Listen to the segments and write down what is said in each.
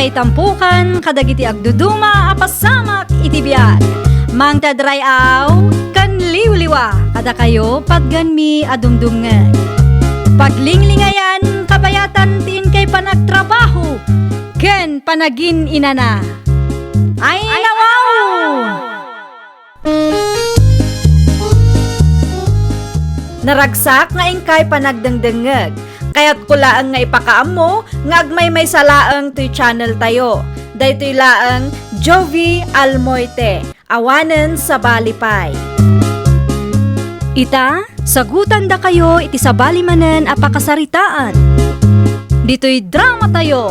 kay tampukan kadagiti agduduma apasamak iti biag. Mang tadrayaw kan liwliwa kada kayo padganmi adumdumngeg. Paglinglingayan kabayatan tin kay panagtrabaho ken panagin inana. Ay nawaw! Naragsak nga ingkay panagdengdengeg. Kaya't kulaang nga ipakaam mo, nga agmay may salaang to'y channel tayo. Daytoy laang Jovi Almoite, awanen sa balipay. Ita, sagutan da kayo iti sa balimanen apakasaritaan. Dito'y drama tayo.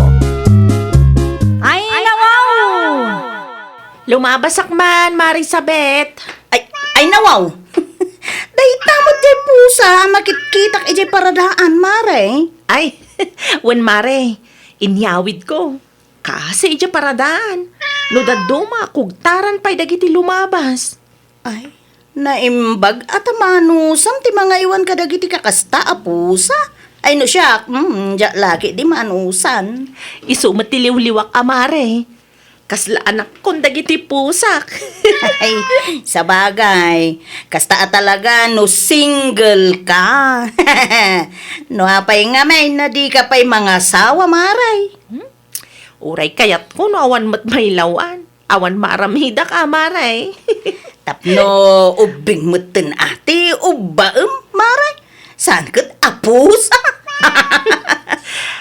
Ay nawaw! Lumabasak man, Marisabet. Ay nawaw! Day tamad jay pusa, makitkitak ijay paradaan, mare. Ay, wen Mare, inyawid ko. Kasi ija paradaan. No daduma, kugtaran pa'y dagiti lumabas. Ay, naimbag at manusam ti mga iwan kadagiti kakasta a pusa. Ay no siya, diya lagi di manusan. Isumat ti liwliwak Mare. Kasla anak kong dagiti pusak. Ay, sa bagay, kasta talaga no single ka. No apay nga may na di ka pa'y mga sawa, maray. Uray kayat ko no awan mat may lawan. Awan maramida ka, Maray. Tapno ubing mutin ati, ubaem, maray. Saan kat apus?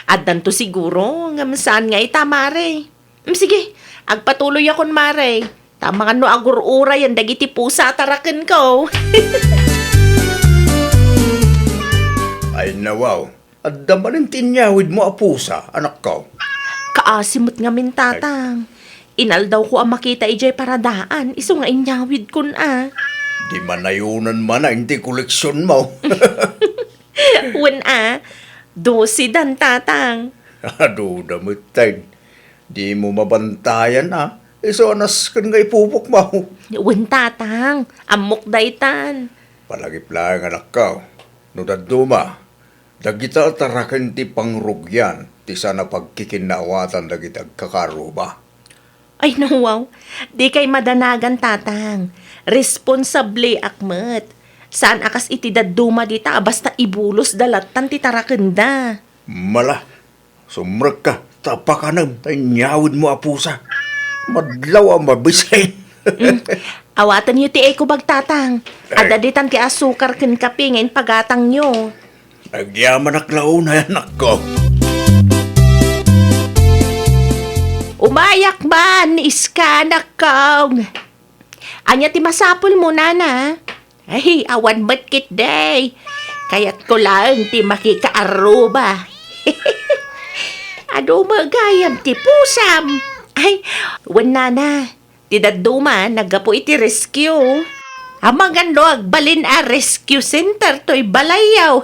Adan to siguro, ngam saan nga ita, Mare. Sige, agpatuloy akon, Mare. Tama nga no agur-uray ang dagiti pusa taraken ko. Ay nawaw, at damanin tinyawid mo a pusa, anak ko. Kaasimot nga min tatang. Inaldaw ko ang makita ijay paradaan, iso nga inyawid kun Di manayunan man na hindi koleksyon mo. Wen dosi dan tatang. Ado damutin. Di mo mabantayan Iso anas kan nga ipupok mo. Wen tatang, amok daytan. Palagip lang anak ko. No daduma, dagita tarakan ti pangrugyan, ti sana pagkikinawatan dagita agkakaruba. Ay nawaw, di kay madanagan tatang. Responsable akmet. Saan akas iti daduma dita basta ibulos dalatan ti tarakenda. Mala, sumrek ka, tapakanam, tanyawid mo a pusa. Madlaw ang mabisay. Awatan niyo ti eko bagtatang. Adaditan ti asukar ken kape ngayon pagatang nyo. Nagyaman aklaw na anak ko. Umayak man, iskanak kong. Anya ti masapol mo, nana. Ay, awan batkit day. Kaya't ko lang ti makikaaruba. Ado magayam ti pusam. Ay, wan nana. Ti daduma, nagapo iti rescue. Amagando agbalin rescue center to'y balayaw.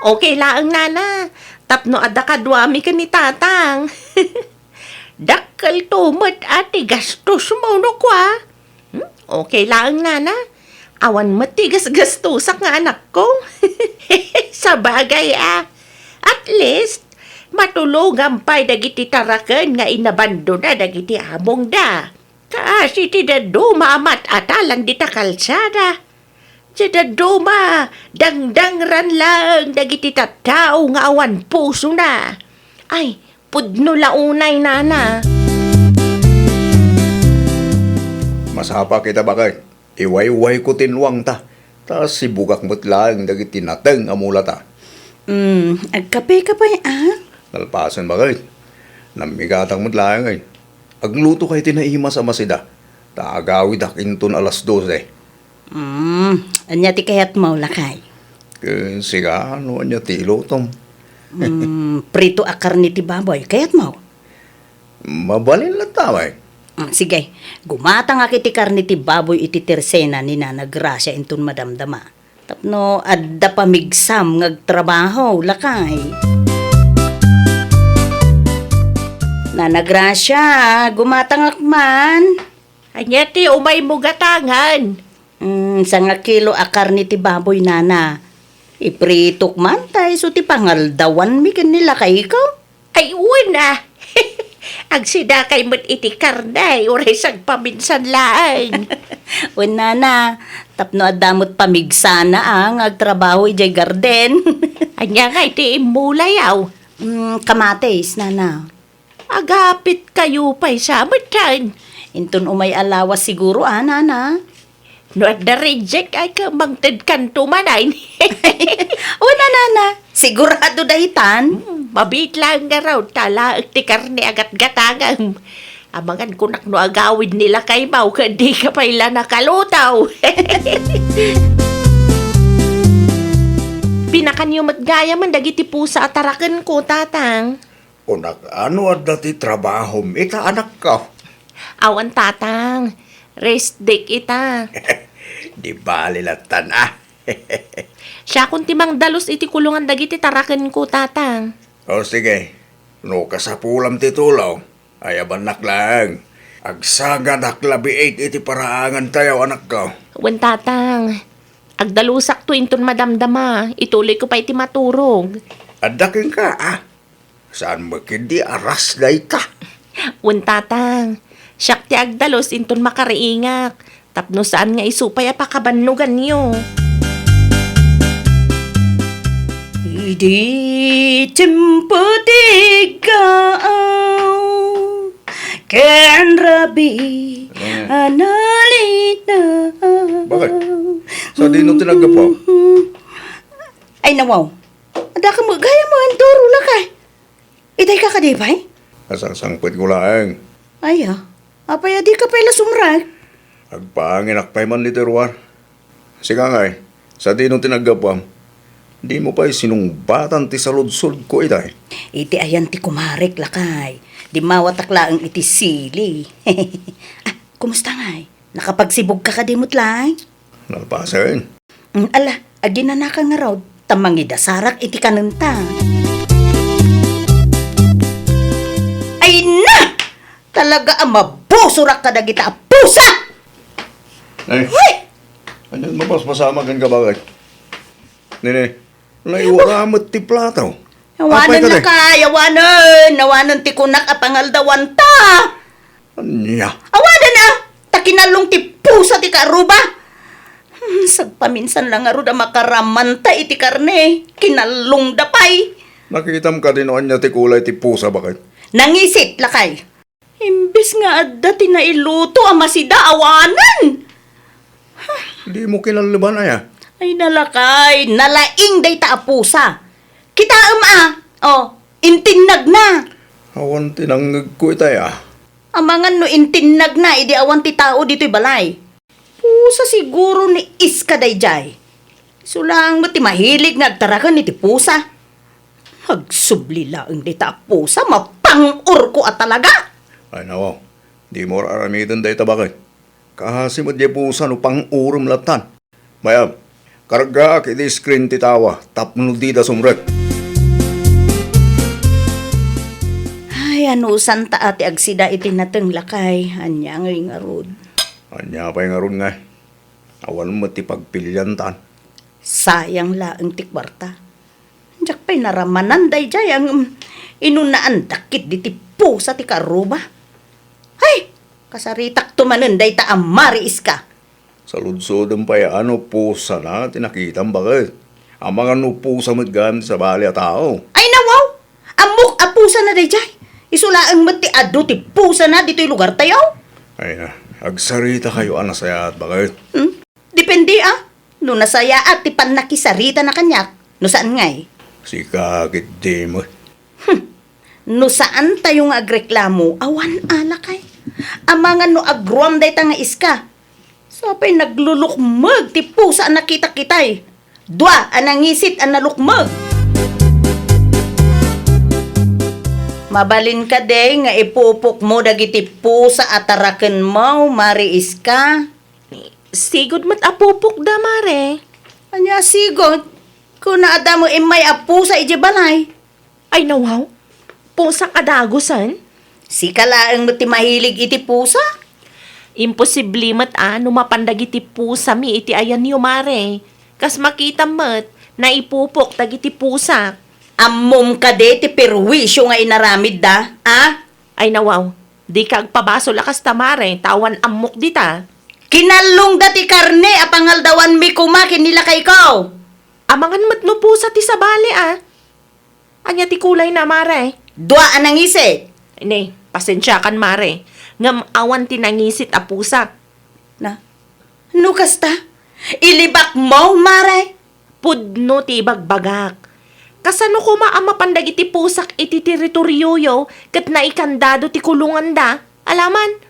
Okay lang, nana. Tapno adakadwami ka ni tatang. Dakal tumat ati gastos mo no kwa. Okay lang, nana. Awan matigas gastusak nga anak ko. Sa bagay At least, matulugan pa'y dagiti taraken nga inabando na dagiti among da. Kasi ti daduma amat atalan di ta kalsada. Ti daduma, dangdangran lang dagiti tattao nga awan puso na. Ay, pudno launay, nana. Masapa kita bakay. Iway-way ko tinwang ta. Ta sibugak mo't lang dagiti nateng amula ta. Agkape ka pa'y Nalpasan bakay. Namigatang mo't lang ay. Agluto kay tinaima sa masida. Ta agawid akinton alas 12. Anya ti kayat mo lakay. Siga, ano niya tilo tom. Prito akar ni ti baboy, kayat mo. Mabalin lang tamay. Sige, gumata nga kiti karni ti baboy iti tersena ni Nana Gracia inton madamdama. Tapno, adda pamigsam ngagtrabaho, lakay. Nana Gracia, gumatangak man. Anya ti umay mo gatangan. Sa nga kilo akar ni ti baboy, Nana. Ipritok man tayo, so ti pangaldawan mi kanila kay ikaw. Ay, una. Ang sinakay mo't iti karnay, uray sang paminsan laang. Una na, tapno adamot pamigsana ang agtrabaho ijay garden. Anya nga iti imulayaw. Kamates, nana. Agapit kayo pa'y samatan. Inton umay alawas siguro, nana. No at the reject ay kamangtid kan tumanain. Una, nana. Sigurado dahitan. Mabit lang nga raw, tala ti karne agat-gatangang. Amangan kunak no agawid nila kay Mau, hindi ka pa ila nakalutaw. Pinakanyo matgaya man dagiti pusa atarakan ko, tatang. Unak, ano at dati trabaho ita anak ka? Awan, tatang. Rest day ita. Di bali latan Siya kung timang dalos iti kulungan dagiti tarakan ko, tatang. O sige, no kasapulam titulaw, ayaban naklang. Agsaga naklabi 8 iti paraangan tayo anak ka. Wen, tatang. Agdalusak to inton madamdama. Ituloy ko pa iti maturog. Adaking ka Saan makindi aras day ka? Wen, tatang. Siyak ti agdalos inton makariingak. Tapno saan nga isupay apakabannugan niyo. Idi timputigaw ken rabi analita. Bakit? Sa di nung tinagap po? Ay nawaw. Ada ka mo gaya mo ang turo lakay. Itay ka kadipay? Asang sangpit ko lang. Ay apay di ka pala sumrag. Agpangin akpay man ni Teruan. Sige nga sa di nung tinagap po, di mo pa'y sinungbatan ti saludsod ko itay. Iti ayan ti kumarek lakay. Di mawatakla ang iti sili. Kumusta nga nakapagsibog ka kadimot lang? Nalpasin. Ala, agina ka nga raw. Tamangida sarak iti kanunta. Ay na! Talaga ang mabusurak ka dagita pusa! Ay, Hoy! ano mabas masama kan ka bakit? Nene, naiwaramot ti plataw. Yawanan na ka, yawanan ti kunak at pangaldawan ta. Anya, Awanan na! Takinalong ti pusa ti karuba. Sagpaminsan lang nga ro da makaramanta iti karne. Kinalong dapay. nakikitam ka din anya ti kulay ti pusa bakit? Nangisit lakay. Imbis nga adda tinailuto ang masida awanan. Di mo kinaliban aya. Ay nalakay, nalaing day ta pusa. Kita intinag na. Awan tinanggag ko itay Amangan no intinag na, idi awan ti tao dito'y balay. Pusa siguro ni iska day jay. Sulang mo ti mahilig nagtarakan ni ti pusa. Magsubli lang di ta pusa, mapang-ur ko at talaga. Ay nawaw, di mo aramitan day tabakit. Kahasimod di pusa no pang urum latan. Mayab, karga kiti screen ti tawa, tapno di da sumrek. Ay, anusan ta ati agsida iti nateng lakay. Anya nga rod. Anya pa'y nga ron nga. Awan mo ti pagpilyan tan. Sayang laang ti kwarta. Diyak pa'y naramanan day jay ang inunaan dakit di ti pusa ti karuba. Ay, kasaritak tumanen day ta amariis ka. Sa ludsodan pa'y ano pusa na tinakitang bakit. Ang mga no pusa maggamit sa bali at tao. Ay nawaw! Amok a pusa na day jay. Isulaang mati ado ti pusa na dito'y lugar tayo. Ay na, agsarita kayo anasaya at bakit. Depende no nasaya at ti panakisarita na kanyak. No saan ngay? Si kakit di mo. No saan tayo nga agreklamo, awan alakay. Amangan no agruam day ta nga iska. Sapay naglulukmag ti pusa ang nakita-kitay. Dua, anangisit ang nalukmag. Mabalin ka day nga ipupok mo dagiti pusa at taraken mo, mariis ka. Sigod mat apupok da, mare. Anya sigod, kung naada mo imay a pusa ije balay. Ay nawaw, pusa kadagosan. Si kalaang mo ti mahilig iti pusa. Imposible mat mapandag iti pusa mi iti ayan niyo, mare. Kas makita mat, na ipupok tag iti pusa. Ammom ka de ti perwisyo nga inaramid da, Ay nawaw, di ka agpabaso lakas tamare, tawan amok dita. Kinalong dati karne, apangaldawan mi kumakin nila kay ikaw. Amangan matno po sa ti sabali Anya ti kulay na mare. Dua anang isit. Ne, pasensya kan mare. Ngam awan ti nangisit a pusa. Na, ano kasta? Ilibak mo, maray? Pudno ti bagbagak. Kasano ko maama pandag iti pusak iti teritoryoyo kat naikandado ti kulungan da. Alaman?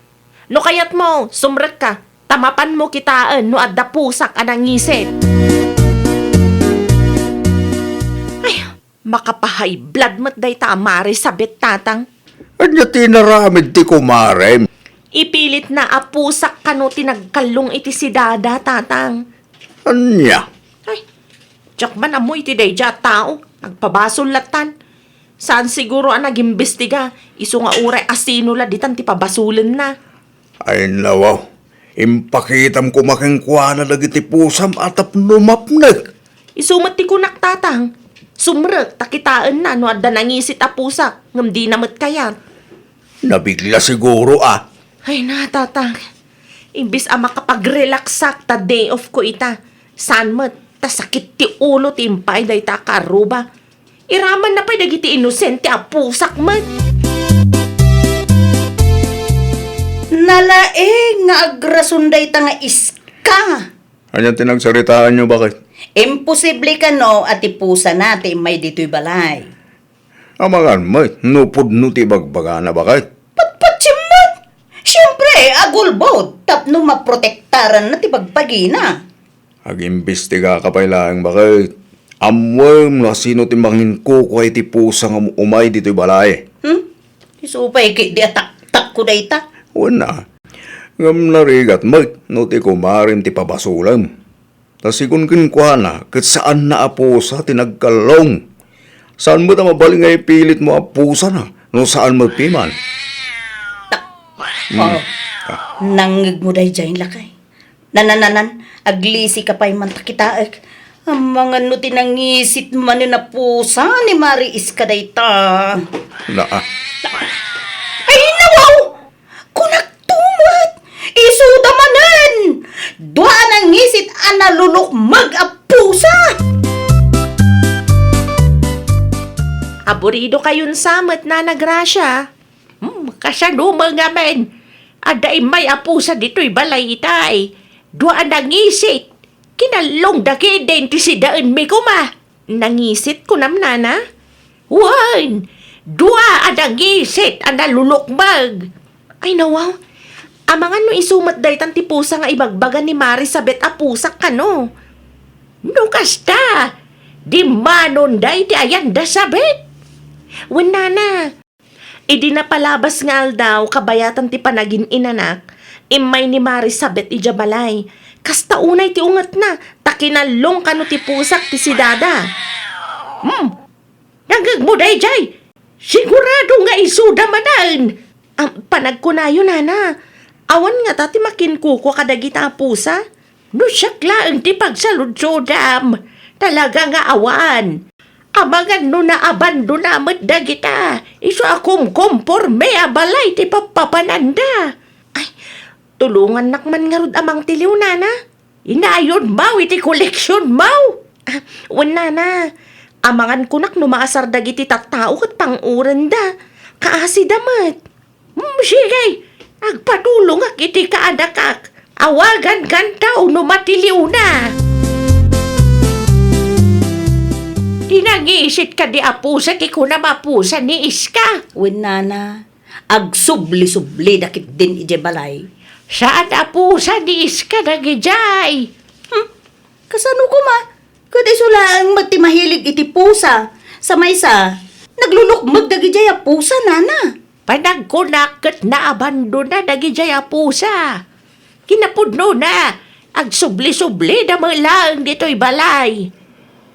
No kayat mo, sumrek ka. Tamapan mo kitaan no adda pusak anang ngisit. Ay, makapahay blood mat day ta amare sabit tatang. Anya tinaramid ti kumare. Ipilit na apusak kano tinagkalong iti si dada tatang. Anya? Ay, tiyakman amoy iti dayja tao. Nagpabasol latan. Saan siguro ang nag-imbestiga? Iso nga uray asino la ditan ti pabasulan na. Ay nawaw. Impakitam ko makingkwana dagiti pusam atap numapnag. Isumat ti kunak tatang. Sumrek, takitaan na no adda nangisit a pusak. Ngam di namat kayat. Nabigla siguro Ay na tatang. Imbis a makapag-relaxak ta day off ko ita. Saan mat? Ta sakit ti ulo ti impay day ta karuba. Iraman na pa'y dagiti inosente a pusak mat. Nalaeng nga agrasunday ta nga iska. Anya tinagsaritaan nyo bakit? Imposible ka no at ipusa natin may dito'y balay. Amangan mo, nupod no ti bagbaga na bakit? Patpatsimot! Siyempre, agulbot. Tapno maprotektaran na ti pagpagina. Ag-imbestiga ka pa ilang bakit? Amwem na sino ti mangin ko ti pusa nga umay dito'y balay. Isupay ki di atak-tak ko dayta. Una, ngam narigat mo, no ti kumarin ti pabasulam. Tasikon kinkwana, kat saan na apusa tinagkalong. Saan mo ta mabaling nga ipilit mo apusa na, no saan mo piman? Oh, nangig mo day dyan lakay. Nanananan, aglisi ka pa'y mantakitaek. Ang mga no tinangisit man na pusa ni Mari Iska dayta. Ay nawaw! Kunagtumat! Isuda manan! Dua nang ngisit analulok mag-apusa! Aburido kayon samet na nagrasya. Kasano mga men. Aday may apusa dito'y balay itay. Dua nangisit. Kinalong daki identisidaan mi kuma. Nangisit ko namnana. Wan! Dua nangisit ang nalulukmag. Ay nawaw. Amangan no isumat daytan ti pusa nga ibagbagan ni Marisabet a pusak kano. No kasta. Di manon day ti ayan da sabet. Wenana. Idi na palabas nga aldaw kabayatan ti panagin inanak. Imay ni Marisabet ija balay. Kasta unay ti ungat na. Takinalong kano ti pusak ti si dada. Nagag mo day jay. Sigurado nga isuda manan. Panagkunayo nana. Awan nga tati makinkuko kadagita pusa. No siyakla ang ti pagsaludsodam. Talaga nga awan. Amangan no na abandonamat dagita. Iso akum komporme abalay ti papapananda. Ay, tulungan nakman nga rod amang tiliw nana. Inayon mau iti koleksyon mau. Wan nana. Amangan kunak no maasar dagiti tattao kat panguran da. Kaasi damat. Sige, agpatulong ak iti kaadakak. Awagan kantaw no matiliw na. Tinangisit ka di apusa ti kuna mapusa ni Iska. Wenana, agsubli-subli dakit din ije balay. Saan apusa ni Iska nagijay? Kasano ko ma? Kundi sulaang magtimahilig iti pusa. Sa maysa, naglulukmag dagi jay a pusa nana. Panagkunakot na abando na nagijay apusa. Kinapudno na. Agsubli-subli na malang dito'y balay.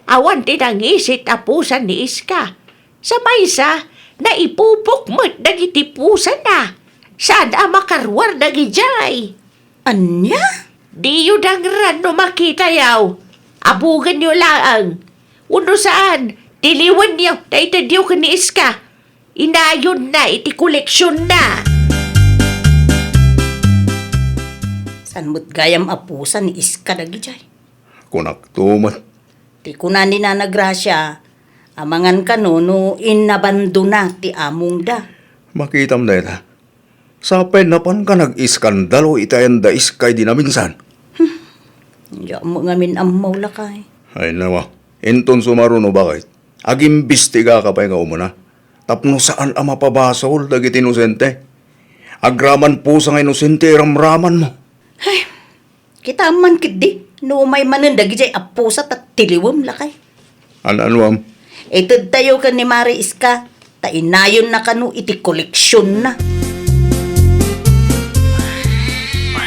Awan tinangisit apusa ni Iska. Sa maysa, naipupukmat dagiti pusa na. Saan makarwar dagijay? Anya? Di yun ang rano makita yaw. Abugan niyo laang. Uno saan? Tiliwan niyo, naitadiyo ka ni Iska. Inayon na, iti koleksyon na. San mo't gayam apusa ni Iska dagi jay. Kunak tumat. Ti kunan ni Nana Gracia, amangan ka no inabandona ti among da. Makitam na ita. Sapay napan ka nag-iskandalo itayan da iskay di naminsan. Ya mo ngamin amaw lakay. Ay nawa, inton sumaruno bakit? Agimbistiga ka pa nga umuna. Tapno saan ang mapabasol dagiti inosente? Agraman po sa nga inosente ramraman mo. Kita man kidi, no may manandag jay apusa at tiliwam lakay. Anuam? Itod tayo ka ni Mari Iska, ta inayon na kanu iti koleksyon na.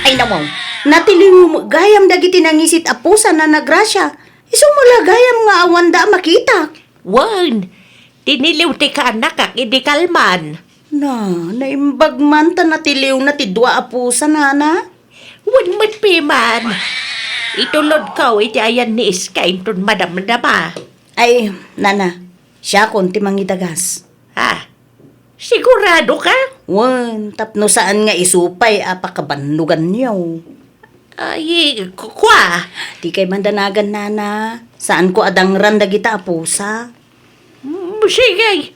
Ay nawaw, natiliw gayam dagiti nangisit apusa na nagrasya. Isumula gayam nga awanda makita. Wan, tiniliw ti ka anak kak idi kalman. Na, naimbag man ta natiliw na ti dua apusa nana. Wan mat piman. Itulod ka, iti ayan ni Iska, inton madam-dama. Ay, nana, siya konti mangidagas. Ha? Sigurado ka? Wan, tapno saan nga isupay apakabanlugan niyo. Ay, kwa. Di kay mandanagan nana, saan ko adangran dagita apusa? Sige.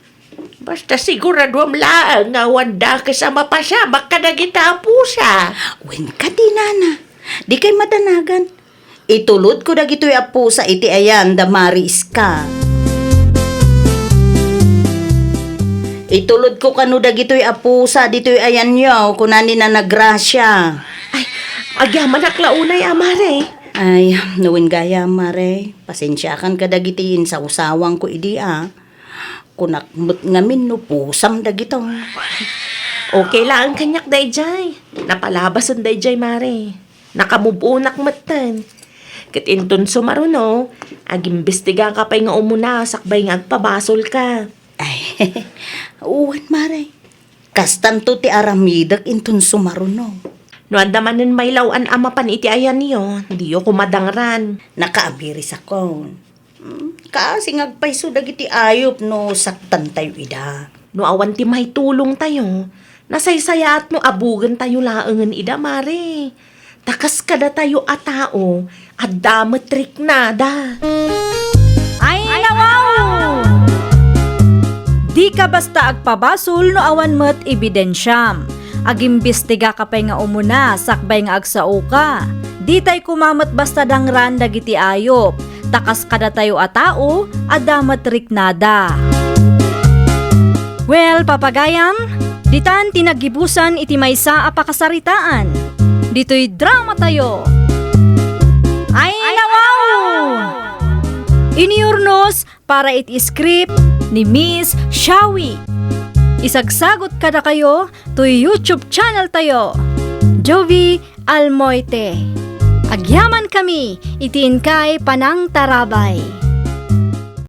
Basta sigurado am laang nga wanda kasama pa siya, makadagita pusa. Wen ka di nana, di kay madanagan. Itulod ko dagito'y apusa iti ayan da Mari Iska. Itulod ko kanu dagito'y apusa dito'y ayan yaw kunani na nagrasya. Ay, agyaman aklaunay amare. Ay, nuwin gaya mare, pasensyakan ka dagitiin sa usawang ko idi Kunakmut ngamin no pusam dagito. Okay lang ang kanyak dayjay. Napalabasan dayjay mare. Nakamubunak matan. Kat inton sumaruno, agimbestiga ka pa'y nga umuna, sakbay nga agpabasol ka. Ay, uwan mare. Kastanto ti aramidak intun sumaruno. No andamanin may lawan ama pan iti ayan niyo, di yo kumadangran. Nakaabiris ako. Kasi ngagpayso dagiti ayop no saktan tayo ida. No awan ti may tulong tayo, nasaysaya at no abugan tayo laangan ida mare. Takas kada tayo a tao, at damatrik na da. Ay, nawaw! Di ka basta agpabasol no awan met ebidensyam. Agimbistiga ka pa'y nga umuna, sakbay nga agsao ka. Di tay kumamat basta dangran dagiti ayop. Takas kada tayo a tao, adamatrik nada. Well, papagayam, ditan tinagibusan iti maysa a pakasaritaan. Dito'y drama tayo. Ay, nawaw! Iniurnos para iti script ni Miss Shawi. Isagsagot kada kayo to YouTube channel tayo, Jovi Almoite. Agyaman kami, itiin kay Panang Tarabay.